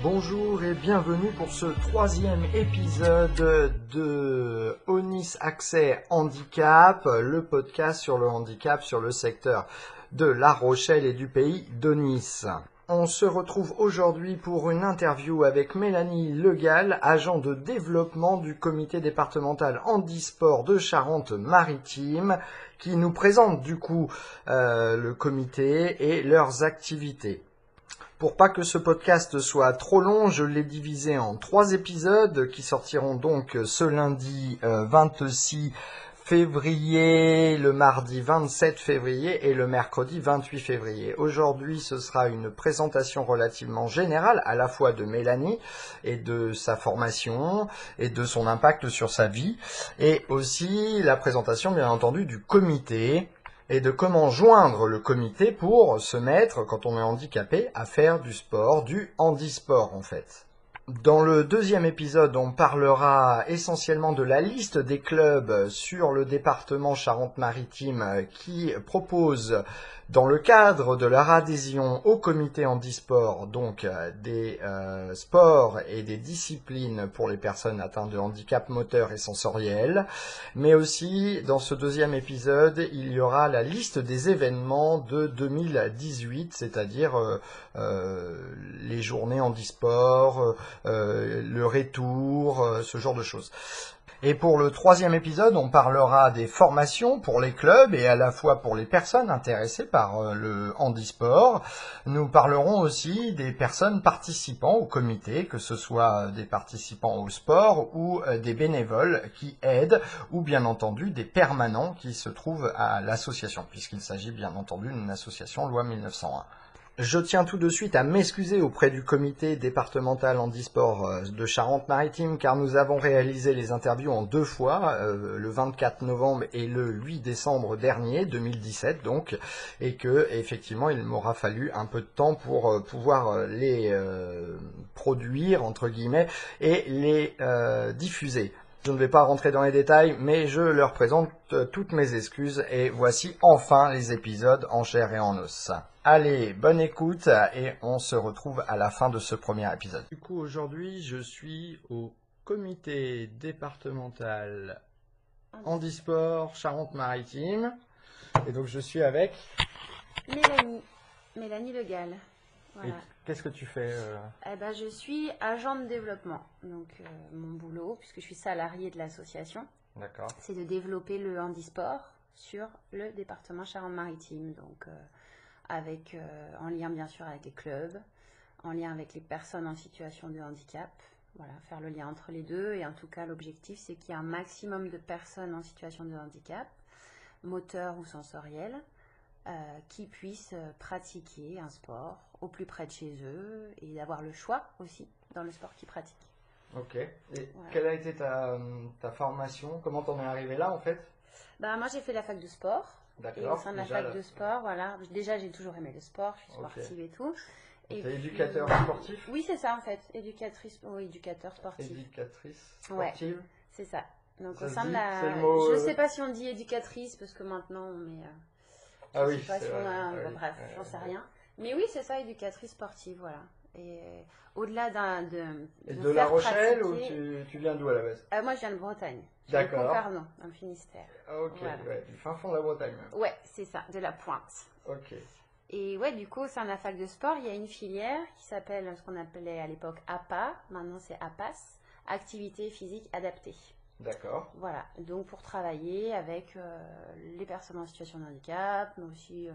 Bonjour et bienvenue pour ce troisième épisode de Onis Accès Handicap, le podcast sur le handicap sur le secteur de La Rochelle et du pays d'Onis. On se retrouve aujourd'hui pour une interview avec Mélanie Legal, agent de développement du comité départemental handisport de Charente-Maritime, qui nous présente du coup le comité et leurs activités. Pour pas que ce podcast soit trop long, je l'ai divisé en 3 épisodes qui sortiront donc ce lundi 26 février, le mardi 27 février et le mercredi 28 février. Aujourd'hui, ce sera une présentation relativement générale à la fois de Mélanie et de sa formation et de son impact sur sa vie, et aussi la présentation bien entendu du comité et de comment joindre le comité pour se mettre, quand on est handicapé, à faire du sport, du handisport en fait. Dans le deuxième épisode, on parlera essentiellement de la liste des clubs sur le département Charente-Maritime qui propose, dans le cadre de leur adhésion au comité handisport, donc des sports et des disciplines pour les personnes atteintes de handicap moteur et sensoriel. Mais aussi, dans ce deuxième épisode, il y aura la liste des événements de 2018, c'est-à-dire les journées handisport, le retour, ce genre de choses. Et pour le troisième épisode, on parlera des formations pour les clubs et à la fois pour les personnes intéressées par le handisport. Nous parlerons aussi des personnes participant au comité, que ce soit des participants au sport ou des bénévoles qui aident, ou bien entendu des permanents qui se trouvent à l'association, puisqu'il s'agit bien entendu d'une association loi 1901. Je tiens tout de suite à m'excuser auprès du comité départemental handisport de Charente-Maritime, car nous avons réalisé les interviews en 2 fois, le 24 novembre et le 8 décembre dernier, 2017 donc, et que effectivement il m'aura fallu un peu de temps pour pouvoir les produire entre guillemets et les diffuser. Je ne vais pas rentrer dans les détails, mais je leur présente toutes mes excuses et voici enfin les épisodes en chair et en os. Allez, bonne écoute et on se retrouve à la fin de ce premier épisode. Du coup, aujourd'hui, je suis au comité départemental handisport Charente-Maritime et donc je suis avec Mélanie Legal. Voilà. Et qu'est-ce que tu fais Je suis agent de développement. Donc, mon boulot, puisque je suis salariée de l'association, D'accord. c'est de développer le handisport sur le département Charente-Maritime. Donc, en lien bien sûr avec les clubs, en lien avec les personnes en situation de handicap. Voilà, faire le lien entre les deux. Et en tout cas, l'objectif, c'est qu'il y ait un maximum de personnes en situation de handicap, moteur ou sensoriel, qui puissent pratiquer un sport au plus près de chez eux et d'avoir le choix aussi dans le sport qu'ils pratiquent. Ok. Et voilà. Quelle a été ta formation? Comment t'en es arrivé là en fait? Moi j'ai fait la fac de sport. D'accord. Et au sein de la fac de sport, voilà. Déjà j'ai toujours aimé le sport, je suis sportive et tout. Et t'es éducateur sportif? Oui, c'est ça en fait. Éducateur sportif. Éducatrice sportive? Ouais, c'est ça. Donc ça au sein de la... Je sais pas si on dit éducatrice parce que maintenant on met... Ah oui, c'est vrai. Bref, j'en sais rien. Mais oui, c'est ça, éducatrice sportive, voilà. Et au-delà de La Rochelle pratiquer... ou tu viens d'où à la base? Moi, je viens de Bretagne. D'accord. De Concarneau, dans le Finistère. Ok, voilà. Ouais, du fin fond de la Bretagne. Ouais, c'est ça, de la pointe. Ok. Et ouais, du coup, au sein de la fac de sport, il y a une filière qui s'appelle, ce qu'on appelait à l'époque APA, maintenant c'est APAS, Activité physique adaptée. D'accord. Voilà, donc pour travailler avec les personnes en situation de handicap, mais aussi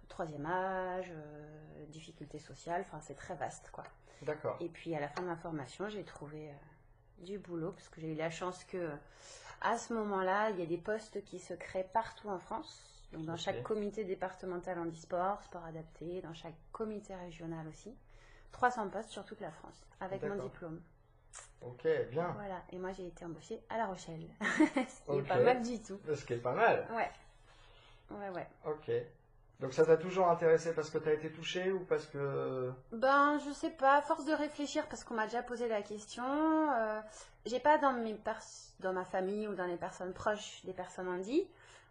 troisième âge, difficultés sociales, enfin c'est très vaste quoi. D'accord. Et puis à la fin de ma formation, j'ai trouvé du boulot parce que j'ai eu la chance que à ce moment-là, il y a des postes qui se créent partout en France. Donc dans chaque comité départemental handisport, sport adapté, dans chaque comité régional aussi. 300 postes sur toute la France avec mon diplôme. Ok, bien. Voilà, et moi j'ai été embauchée à La Rochelle. Ce qui est pas mal du tout. Ce qui est pas mal. Ouais. Ok. Donc ça t'a toujours intéressé parce que t'as été touchée ou parce que... Je sais pas, à force de réfléchir, parce qu'on m'a déjà posé la question, j'ai pas dans ma famille ou dans les personnes proches des personnes handies,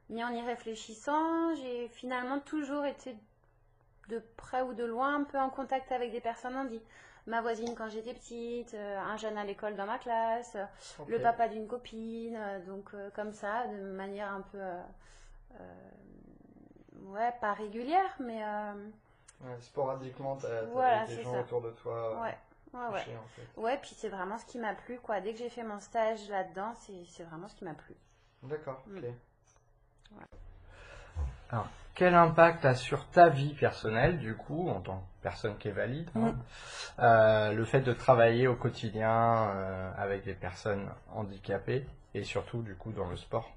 mais en y réfléchissant, j'ai finalement toujours été de près ou de loin un peu en contact avec des personnes handies. Ma voisine quand j'étais petite, un jeune à l'école dans ma classe, le papa d'une copine, donc comme ça, de manière un peu, ouais, pas régulière, mais sporadiquement, voilà, des c'est gens ça. autour de toi Ouais, ouais, ouais. touchés, en fait. Ouais, puis c'est vraiment ce qui m'a plu, quoi. Dès que j'ai fait mon stage là-dedans, c'est vraiment ce qui m'a plu. D'accord, ok. Ouais. Alors, quel impact a sur ta vie personnelle, du coup, en tant que personne qui est valide, le fait de travailler au quotidien avec des personnes handicapées et surtout, du coup, dans le sport?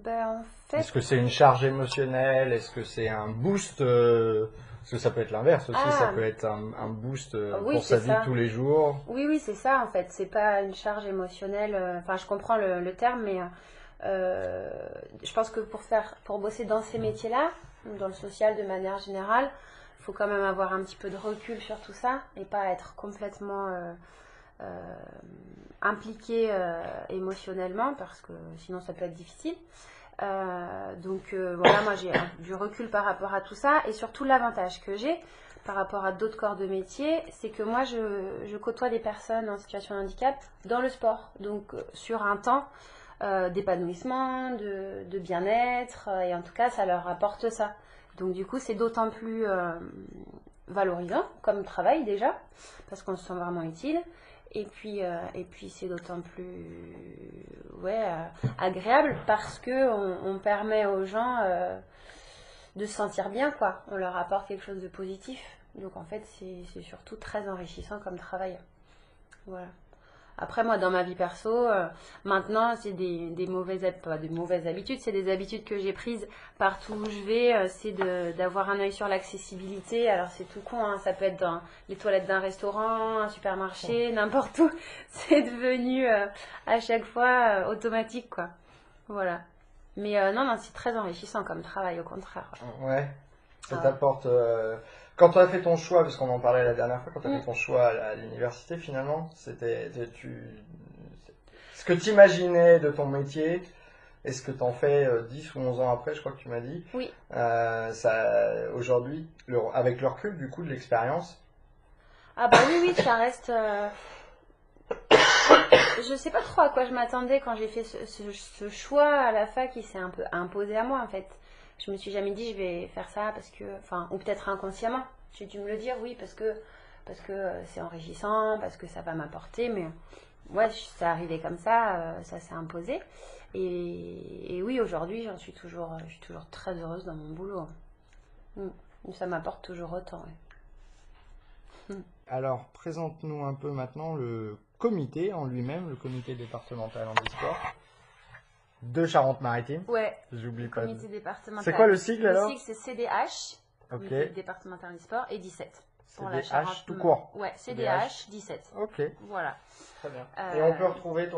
En fait, Est-ce que c'est une charge émotionnelle? Est-ce que c'est un boost parce que ça peut être l'inverse aussi, ça peut être un boost oui, pour c'est sa vie de ça. tous les jours. Oui, c'est ça en fait. C'est pas une charge émotionnelle. Enfin, je comprends le terme, mais je pense que pour bosser dans ces métiers-là, dans le social de manière générale, il faut quand même avoir un petit peu de recul sur tout ça et pas être complètement impliqué émotionnellement parce que sinon ça peut être difficile. Voilà, moi j'ai du recul par rapport à tout ça et surtout l'avantage que j'ai par rapport à d'autres corps de métier, c'est que moi je côtoie des personnes en situation de handicap dans le sport, donc sur un temps d'épanouissement, de bien-être, et en tout cas ça leur apporte ça. Donc du coup c'est d'autant plus valorisant comme travail déjà, parce qu'on se sent vraiment utile. Et puis c'est d'autant plus agréable parce que on permet aux gens de se sentir bien, quoi. On leur apporte quelque chose de positif. Donc en fait, c'est surtout très enrichissant comme travail. Voilà. Après, moi, dans ma vie perso, maintenant, c'est pas des mauvaises habitudes, c'est des habitudes que j'ai prises partout où je vais, c'est d'avoir un œil sur l'accessibilité. Alors, c'est tout con, hein, ça peut être dans les toilettes d'un restaurant, un supermarché, n'importe où. C'est devenu à chaque fois automatique, quoi. Voilà. Mais non, c'est très enrichissant comme travail, au contraire. Ouais, ça Ah ouais. t'apporte. Quand tu as fait ton choix, parce qu'on en parlait la dernière fois, quand tu as fait ton choix à l'université, finalement, ce que tu imaginais de ton métier, est-ce que tu en fais 10 ou 11 ans après, je crois que tu m'as dit. Oui. Aujourd'hui, avec le recul du coup de l'expérience. Ah bah oui, ça reste. Je sais pas trop à quoi je m'attendais quand j'ai fait ce choix à la fac qui s'est un peu imposé à moi en fait. Je me suis jamais dit je vais faire ça parce que, enfin, ou peut-être inconsciemment. J'ai dû me le dire, oui, parce que c'est enrichissant, parce que ça va m'apporter, mais ouais, ça arrivait comme ça s'est imposé. Et oui, aujourd'hui, je suis toujours très heureuse dans mon boulot. Ça m'apporte toujours autant. Ouais. Alors, présente-nous un peu maintenant le comité en lui-même, le comité départemental handisport de Charente-Maritime. Ouais, J'oublie le pas. comité départemental. C'est quoi le sigle alors? Le sigle c'est CDH, Ok. comité départemental handisport, et 17. Pour la CDH Charente. tout court. Ouais, CDH 17. Ok, Voilà. très bien. Et on peut retrouver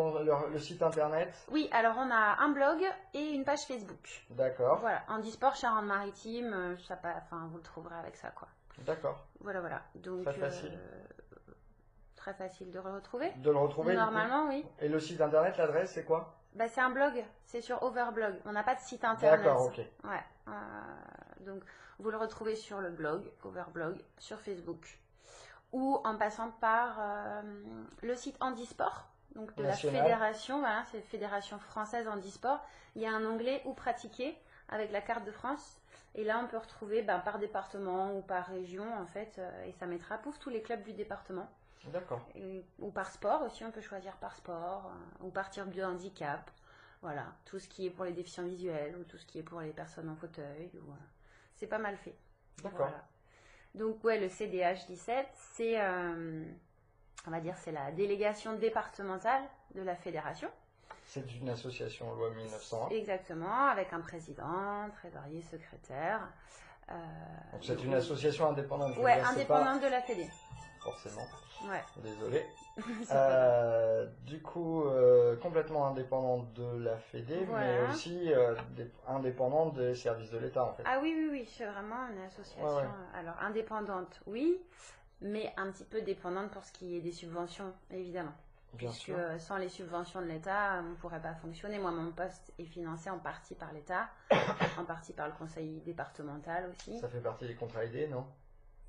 le site internet? Oui, alors on a un blog et une page Facebook. D'accord. Voilà, handisport Charente-Maritime, enfin vous le trouverez avec ça, quoi. D'accord. Voilà. Donc, très facile. Très facile de le retrouver. De le retrouver normalement, oui. Et le site internet, l'adresse, c'est quoi? Bah, c'est un blog, c'est sur Overblog. On n'a pas de site internet. D'accord, ok. Ouais. Donc, vous le retrouvez sur le blog, Overblog, sur Facebook, ou en passant par le site Handisport, donc de National. la fédération. Voilà, c'est Fédération française Handisport. Il y a un onglet où pratiquer avec la carte de France. Et là, on peut retrouver par département ou par région, en fait, et ça mettra tous les clubs du département. D'accord. Ou par sport aussi, on peut choisir par sport, ou par type de handicap. Voilà, tout ce qui est pour les déficients visuels, ou tout ce qui est pour les personnes en fauteuil. C'est pas mal fait. D'accord. Voilà. Donc, ouais, le CDH 17, c'est, on va dire, c'est la délégation départementale de la fédération. C'est une association loi 1901. Exactement, avec un président, trésorier, secrétaire. Donc c'est une association indépendante. Ouais, indépendante de la Fédé. Forcément. Ouais. Désolé. Du coup, complètement indépendante de la Fédé, voilà. mais aussi indépendante des services de l'État en fait. Ah oui, c'est vraiment une association. Ouais. Alors indépendante, oui, mais un petit peu dépendante pour ce qui est des subventions, évidemment. Bien puisque sûr. sans les subventions de l'État, on ne pourrait pas fonctionner. Moi, mon poste est financé en partie par l'État, en partie par le conseil départemental aussi. Ça fait partie des contrats aidés, non?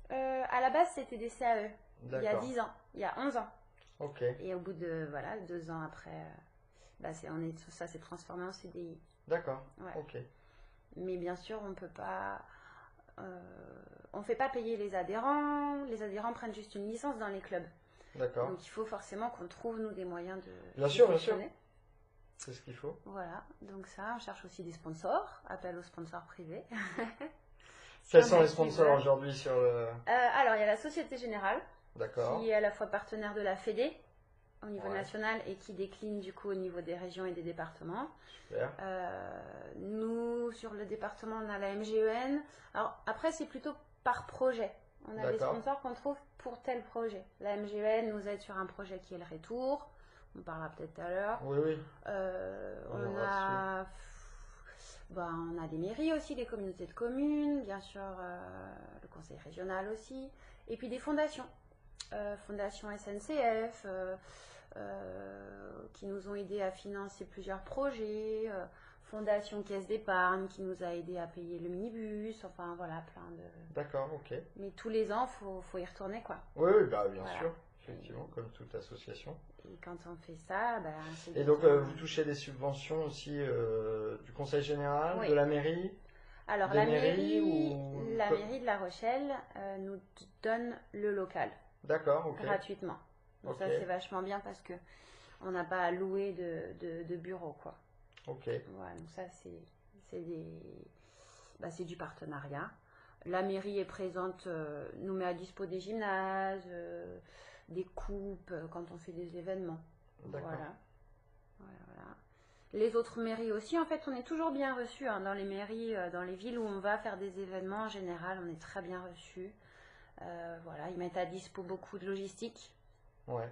À la base, c'était des CAE, il y a D'accord. 10 ans, il y a 11 ans. Ok. Et au bout de 2 ans après, ça s'est transformé en CDI. D'accord. Ouais. Ok. Mais bien sûr, on peut pas. On ne fait pas payer les adhérents. Les adhérents prennent juste une licence dans les clubs. D'accord. Donc il faut forcément qu'on trouve, nous, des moyens de Bien sûr, bien fonctionner. C'est ce qu'il faut. Voilà, donc ça, on cherche aussi des sponsors. Appel aux sponsors privés. Quels S'il y sont en a les qui sponsors veulent. aujourd'hui sur le... Alors, il y a la Société Générale, D'accord. qui est à la fois partenaire de la Fédé au niveau Ouais. national et qui décline du coup au niveau des régions et des départements. Super. Nous, sur le département, on a la MGEN. Alors, après, c'est plutôt par projet. On a des D'accord. sponsors qu'on trouve pour tel projet. La MGEN nous aide sur un projet qui est le Retour. On parlera peut-être tout à l'heure. Oui, oui. On On viendra a des mairies aussi, des communautés de communes, bien sûr le conseil régional aussi, et puis des fondations. Fondation SNCF, qui nous ont aidés à financer plusieurs projets, Fondation Caisse d'épargne qui nous a aidés à payer le minibus, enfin voilà, plein de... D'accord, ok. Mais tous les ans, faut y retourner quoi. Oui, oui, bah, bien Voilà. sûr. Effectivement, comme toute association. Et quand on fait ça, c'est Et du donc, temps. vous touchez des subventions aussi du conseil général, Oui. de la mairie? Alors Des la mairies mairie, ou- la mairie de La Rochelle nous donne le local D'accord, ok. gratuitement. Donc Ok. ça c'est vachement bien parce que on n'a pas à louer de bureau quoi. Ok. Voilà, donc ça c'est du partenariat. La mairie est présente, nous met à dispo des gymnases, des coupes quand on fait des événements. D'accord. Voilà. Voilà. Les autres mairies aussi, en fait, on est toujours bien reçus dans les mairies, dans les villes où on va faire des événements. En général, on est très bien reçus. Voilà, ils mettent à dispo beaucoup de logistique, Ouais.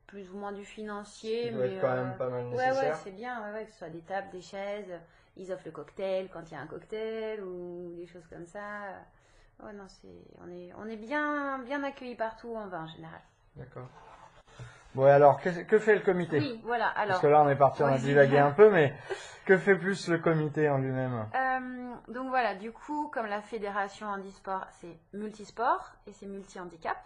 plus ou moins du Ce financier, qui doit mais être quand même pas mal ouais, nécessaire. c'est bien, que ce soit des tables, des chaises. Ils offrent le cocktail quand il y a un cocktail ou des choses comme ça. Ouais, non, on est bien accueillis partout où on va en général. D'accord. Bon, et alors, que fait le comité? Oui, voilà. Alors, Parce que là, on est parti, on a ouais. divagué un peu, mais que fait plus le comité en lui-même? Donc voilà, du coup, comme la fédération handisport, c'est multisport et c'est multi-handicap.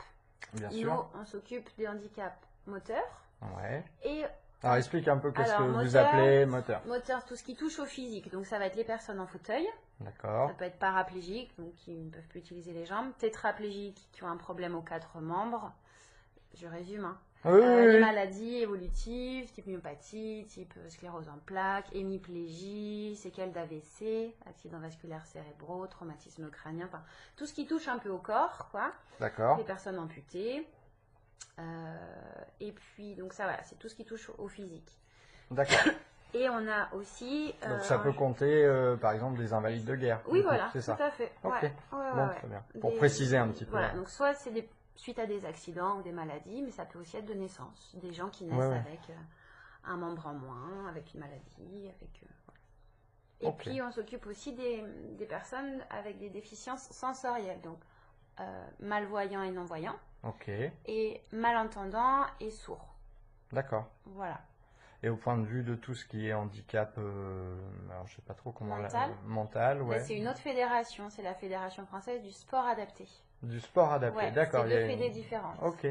Bien Nous, sûr. on s'occupe des handicaps moteurs. Ouais. Et Alors, explique un peu qu'est-ce que alors, vous moteur, appelez moteur. moteur, tout ce qui touche au physique. Donc ça va être les personnes en fauteuil. D'accord. Ça peut être paraplégiques, donc qui ne peuvent plus utiliser les jambes. Tétraplégiques, qui ont un problème aux 4 membres. Je résume, hein. Oui, oui, Les oui. maladies évolutives, type myopathie, type sclérose en plaques, hémiplégie, séquelles d'AVC, accidents vasculaires cérébraux, traumatisme crânien, enfin tout ce qui touche un peu au corps, quoi. D'accord. Les personnes amputées. Et puis, donc ça, voilà, c'est tout ce qui touche au physique. D'accord. Et on a aussi... Donc, ça peut compter, par exemple, des invalides de guerre. Oui, du coup, voilà, c'est tout ça. à fait. Ok. Ouais, Bon, très bien. Pour préciser un petit peu. Voilà, donc soit c'est suite à des accidents ou des maladies, mais ça peut aussi être de naissance. Des gens qui naissent Ouais. avec un membre en moins, avec une maladie, voilà. Et Ok. puis on s'occupe aussi des personnes avec des déficiences sensorielles, donc malvoyants et non-voyants, Ok. et malentendants et sourds. D'accord. Voilà. Et au point de vue de tout ce qui est handicap, alors je sais pas trop comment Mental. mental, ouais. C'est une autre fédération, c'est la Fédération française du sport adapté. Du sport adapté, Ouais, d'accord. c'est il y a deux fédés différentes. Ok.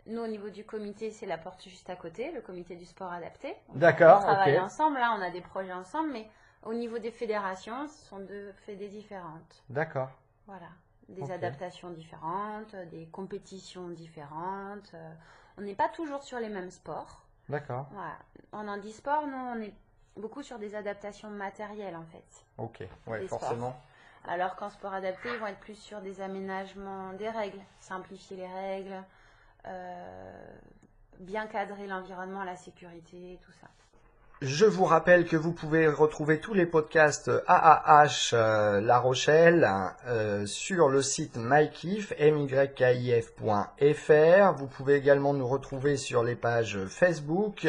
Nous, au niveau du comité, c'est la porte juste à côté, le comité du sport adapté. D'accord, On travaille ok. ensemble, là, on a des projets ensemble, mais au niveau des fédérations, ce sont deux fédés différentes. D'accord. Voilà. Des Ok. adaptations différentes, des compétitions différentes. On n'est pas toujours sur les mêmes sports. D'accord. Voilà. En handisport, nous, on est beaucoup sur des adaptations matérielles, en fait. Ok. Ouais, Des forcément. Alors qu'en sport adapté, ils vont être plus sur des aménagements des règles, simplifier les règles, bien cadrer l'environnement, la sécurité, tout ça. Je vous rappelle que vous pouvez retrouver tous les podcasts AAH La Rochelle sur le site mykif, mykif.fr. Vous pouvez également nous retrouver sur les pages Facebook,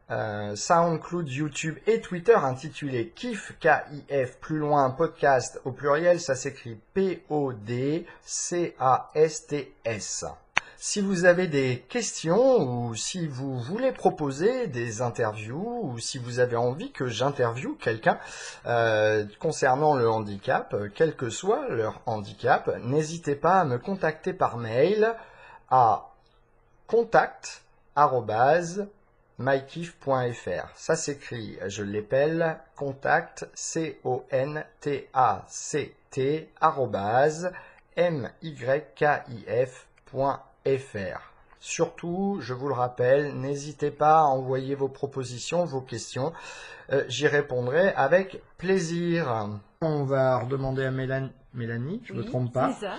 SoundCloud, YouTube et Twitter intitulé KIF, K-I-F, plus loin, podcast au pluriel, ça s'écrit P-O-D-C-A-S-T-S. Si vous avez des questions ou si vous voulez proposer des interviews ou si vous avez envie que j'interviewe quelqu'un concernant le handicap, quel que soit leur handicap, n'hésitez pas à me contacter par mail à contact@mykiff.fr. Ça s'écrit, je l'épelle, contact, C-O-N-T-A-C-T, @mykif.fr. Surtout, je vous le rappelle, n'hésitez pas à envoyer vos propositions, vos questions. J'y répondrai avec plaisir. On va redemander à Mélanie, je ne me trompe pas, c'est ça.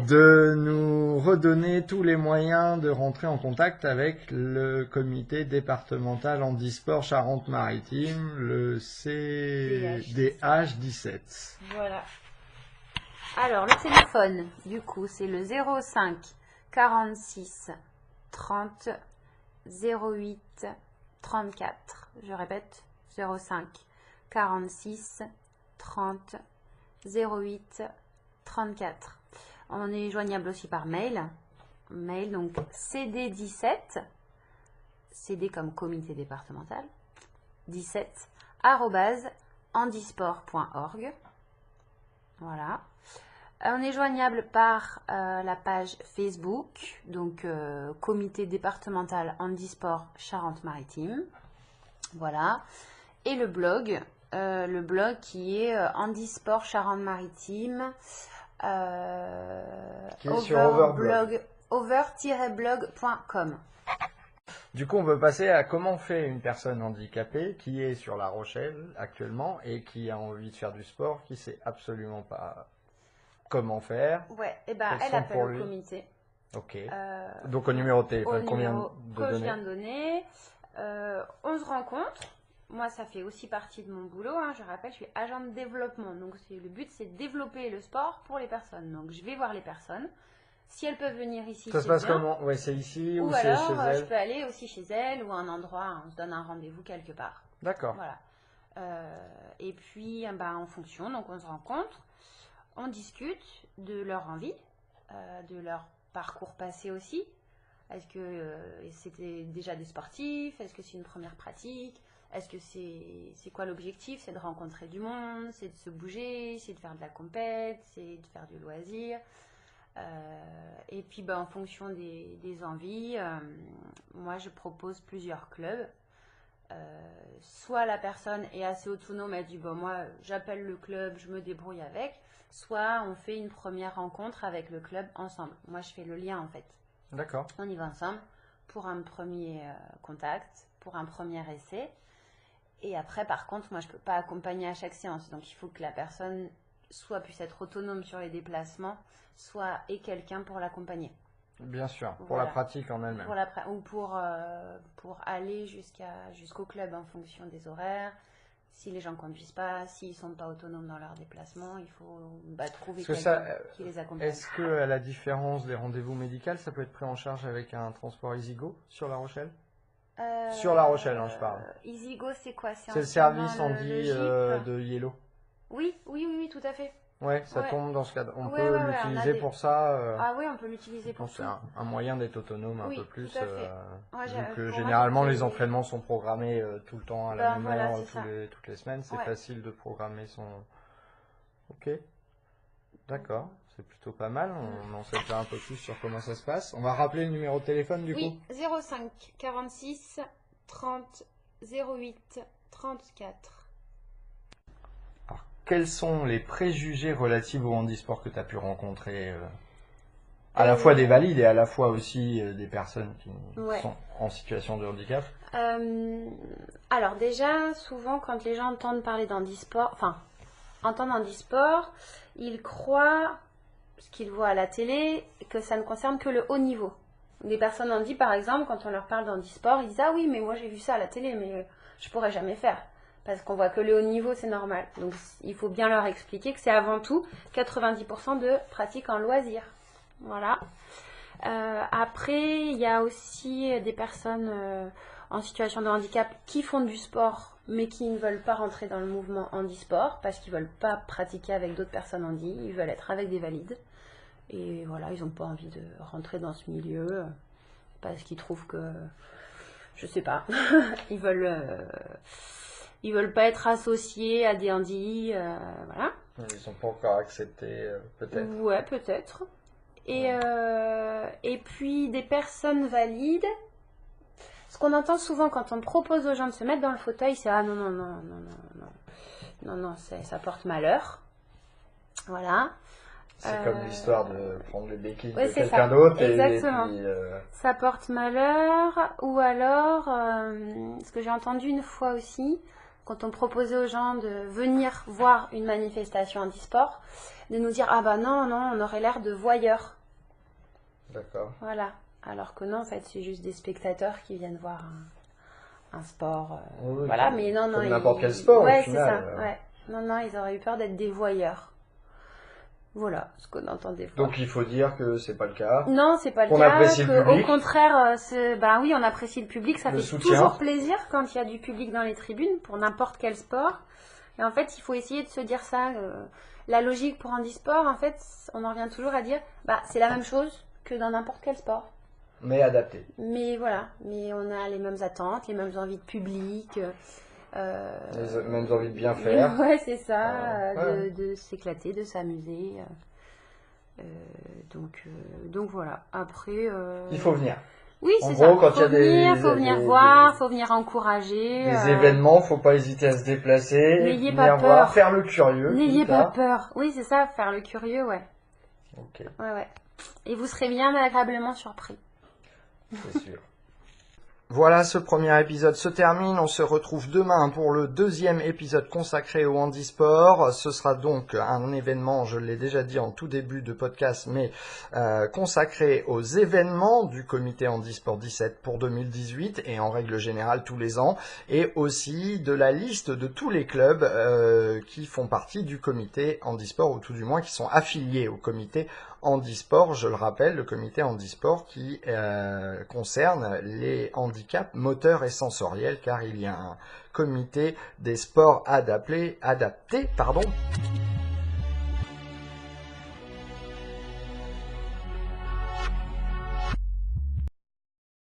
de nous redonner tous les moyens de rentrer en contact avec le comité départemental handisport Charente-Maritime, le CDH 17. Voilà. Alors, le téléphone, du coup, c'est le 05 46 30 08 34. Je répète, 05 46 30 08 34. On est joignable aussi par mail. Mail, donc CD17, CD comme comité départemental, 17, handisport.org. Voilà. On est joignable par la page Facebook, donc comité départemental handisport Charente-Maritime. Voilà. Et le blog qui est handisport Charente-Maritime. Qui est sur Overblog. over-blog.com. Du coup, on peut passer à comment fait une personne handicapée qui est sur La Rochelle actuellement et qui a envie de faire du sport, qui sait absolument pas comment faire. Ouais, et ben Quels elle sont appelle pour le lui comité. Ok. Donc au numéro de téléphone, combien Numéro de que je données viens de donner. On se rencontre. Moi, ça fait aussi partie de mon boulot. Hein. Je rappelle, je suis agent de développement. Donc, le but, c'est de développer le sport pour les personnes. Donc, je vais voir les personnes. Si elles peuvent venir ici, Ça se passe comment? Ouais, c'est ici ou c'est alors, chez elle? je peux aller aussi chez elles ou à un endroit, on se donne un rendez-vous quelque part. D'accord. Voilà. Et puis, en fonction, donc on se rencontre, on discute de leur envie, de leur parcours passé aussi. Est-ce que c'était déjà des sportifs? Est-ce que c'est une première pratique? Est-ce que c'est quoi l'objectif? C'est de rencontrer du monde, c'est de se bouger, c'est de faire de la compète, c'est de faire du loisir. Et puis en fonction des envies, moi je propose plusieurs clubs. Soit la personne est assez autonome, elle dit moi j'appelle le club, je me débrouille avec. Soit on fait une première rencontre avec le club ensemble. Moi je fais le lien en fait. D'accord. On y va ensemble pour un premier contact, pour un premier essai. Et après, par contre, moi, je ne peux pas accompagner à chaque séance. Donc, il faut que la personne soit puisse être autonome sur les déplacements, soit ait quelqu'un pour l'accompagner. Bien sûr, pour Voilà. la pratique en elle-même. Ou pour aller jusqu'au club en fonction des horaires. Si les gens ne conduisent pas, s'ils ne sont pas autonomes dans leurs déplacements, il faut trouver quelqu'un qui les accompagne. Est-ce que, à la différence des rendez-vous médicaux, ça peut être pris en charge avec un transport EasyGo sur La Rochelle? Sur La Rochelle, je parle. EasyGo, c'est quoi? C'est le service Handi de Yellow. Oui, tout à fait. Ouais, ça tombe dans ce cadre. On Ouais, peut l'utiliser pour ça. Ah oui, on peut l'utiliser pour ça. C'est un moyen d'être autonome un peu plus. Tout à fait. Vu que généralement les entraînements sont programmés tout le temps à la même heure, toutes les semaines, c'est facile de programmer son. Ok. D'accord, c'est plutôt pas mal. On en sait déjà un peu plus sur comment ça se passe. On va rappeler le numéro de téléphone du coup. Oui, 05 46 30 08 34. Alors, quels sont les préjugés relatifs au handisport que tu as pu rencontrer à la fois des valides et à la fois aussi des personnes qui sont en situation de handicap? Alors déjà, souvent quand les gens entendent parler d'handisport, entendent handisport, ils croient, ce qu'ils voient à la télé, que ça ne concerne que le haut niveau. Des personnes handi, par exemple, quand on leur parle d'handisport, ils disent « Ah oui, mais moi j'ai vu ça à la télé, mais je pourrais jamais faire. » Parce qu'on voit que le haut niveau, c'est normal. Donc il faut bien leur expliquer que c'est avant tout 90% de pratique en loisir. Voilà. Après, il y a aussi des personnes en situation de handicap qui font du sport, mais qui ne veulent pas rentrer dans le mouvement handisport parce qu'ils ne veulent pas pratiquer avec d'autres personnes handi, ils veulent être avec des valides. Et voilà, ils n'ont pas envie de rentrer dans ce milieu parce qu'ils trouvent que, je sais pas, ils veulent pas être associés à des handis, voilà. Ils sont pas encore acceptés, peut-être. Ouais, peut-être. Et puis des personnes valides. Ce qu'on entend souvent quand on propose aux gens de se mettre dans le fauteuil, c'est ah non, ça porte malheur. Voilà. C'est comme l'histoire de prendre les béquilles ouais, de c'est quelqu'un ça. d'autre. Exactement. Et puis, ça porte malheur. Ou alors, ce que j'ai entendu une fois aussi, quand on proposait aux gens de venir voir une manifestation handisport, de nous dire ah bah non, on aurait l'air de voyeurs. D'accord. Voilà. Alors que non, en fait, c'est juste des spectateurs qui viennent voir un sport. Oui, voilà, comme, mais non, comme n'importe quel sport, ouais, au final. c'est ça. Ouais. Non, ils auraient eu peur d'être des voyeurs. Voilà, ce qu'on entend des fois. Donc il faut dire que c'est pas le cas. Non, c'est pas le Qu'on cas. apprécie le public. Au contraire, bah oui, on apprécie le public. Ça Le fait soutien. toujours plaisir quand il y a du public dans les tribunes pour n'importe quel sport. Et en fait, il faut essayer de se dire ça. La logique pour handisport, en fait, on en revient toujours à dire, bah c'est la même chose que dans n'importe quel sport. Mais adapté. Mais voilà, mais on a les mêmes attentes, les mêmes envies de public. Les mêmes envies de bien faire. Ouais, c'est ça, Ouais. de s'éclater, de s'amuser. Donc voilà. Après. Il faut venir. Oui, En c'est gros, ça. quand il y a Faut venir voir, faut venir encourager. Des événements, faut pas hésiter à se déplacer, N'ayez venir pas voir, peur. faire le curieux. N'ayez quitte pas à- peur. Oui, c'est ça, faire le curieux, ouais. Ok, Ouais. Et vous serez bien agréablement surpris. c'est sûr. Voilà, ce premier épisode se termine. On se retrouve demain pour le deuxième épisode consacré au handisport. Ce sera donc un événement, je l'ai déjà dit en tout début de podcast, mais consacré aux événements du comité handisport 17 pour 2018 et en règle générale tous les ans, et aussi de la liste de tous les clubs qui font partie du comité handisport, ou tout du moins qui sont affiliés au comité handisport. Je le rappelle, le comité handisport qui concerne les handicaps moteurs et sensoriels, car il y a un comité des sports adaptés,